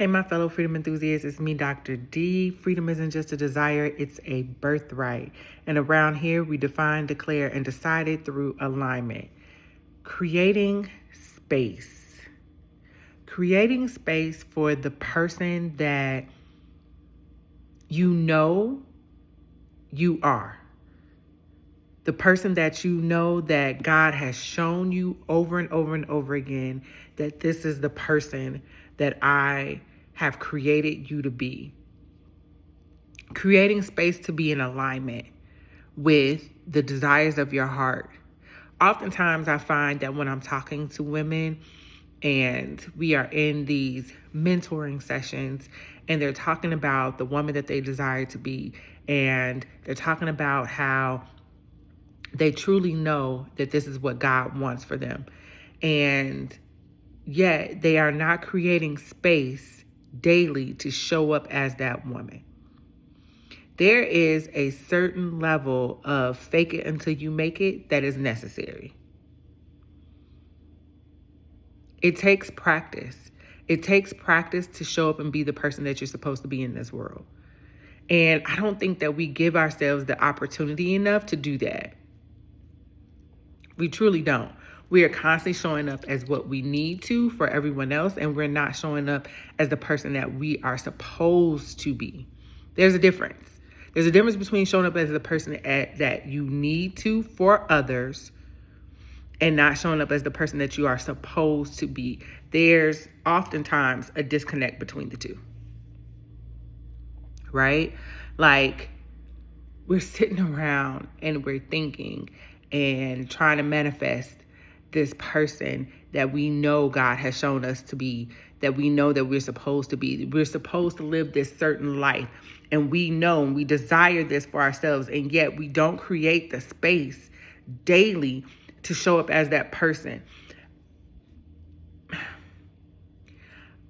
Hey, my fellow freedom enthusiasts, it's me, Dr. D. Freedom isn't just a desire, it's a birthright. And around here, we define, declare, and decide it through alignment. Creating space. Creating space for the person that you know you are. The person that you know that God has shown you over and over and over again that this is the person that I have created you to be. Creating space to be in alignment with the desires of your heart. Oftentimes I find that when I'm talking to women and we are in these mentoring sessions and they're talking about the woman that they desire to be, and they're talking about how they truly know that this is what God wants for them. And yet they are not creating space daily to show up as that woman. There is a certain level of fake it until you make it that is necessary. It takes practice. It takes practice to show up and be the person that you're supposed to be in this world. And I don't think that we give ourselves the opportunity enough to do that. We truly don't. We are constantly showing up as what we need to for everyone else, and we're not showing up as the person that we are supposed to be. There's a difference. There's a difference between showing up as the person that you need to for others and not showing up as the person that you are supposed to be. There's oftentimes a disconnect between the two, right? Like, we're sitting around and we're thinking and trying to manifest this person that we know God has shown us to be, that we know that we're supposed to be. We're supposed to live this certain life, and we know and we desire this for ourselves, and yet we don't create the space daily to show up as that person.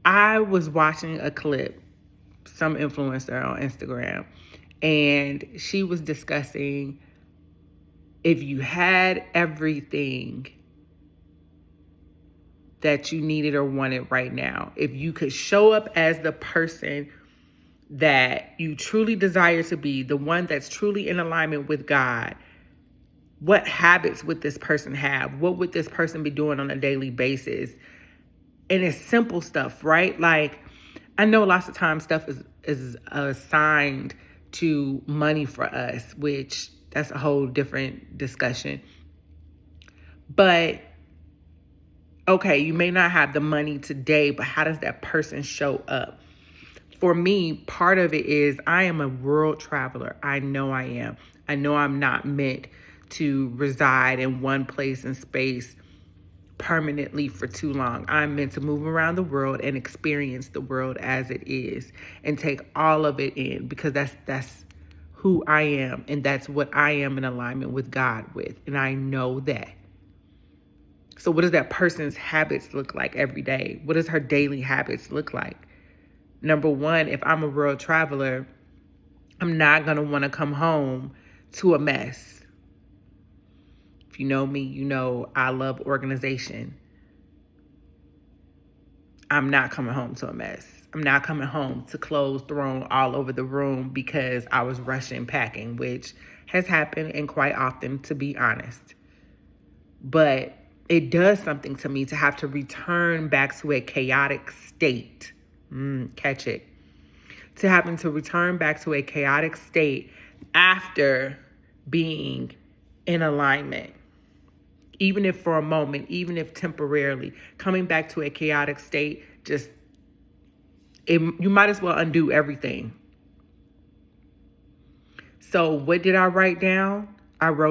I was watching a clip, some influencer on Instagram, and she was discussing if you had everything that you needed or wanted right now, if you could show up as the person that you truly desire to be, the one that's truly in alignment with God, what habits would this person have? What would this person be doing on a daily basis? And it's simple stuff, right? Like, I know lots of times stuff is assigned to money for us, which that's a whole different discussion. But okay, you may not have the money today, but how does that person show up? For me, part of it is I am a world traveler. I know I am. I know I'm not meant to reside in one place and space permanently for too long. I'm meant to move around the world and experience the world as it is and take all of it in, because that's who I am, and that's what I am in alignment with God with, and I know that. So what does that person's habits look like every day? What does her daily habits look like? Number one, if I'm a world traveler, I'm not going to want to come home to a mess. If you know me, you know I love organization. I'm not coming home to a mess. I'm not coming home to clothes thrown all over the room because I was rushing packing, which has happened, and quite often, to be honest. But it does something to me to have to return back to a chaotic state. Catch it. To having to return back to a chaotic state after being in alignment. Even if for a moment, even if temporarily, coming back to a chaotic state, you might as well undo everything. So what did I write down? I wrote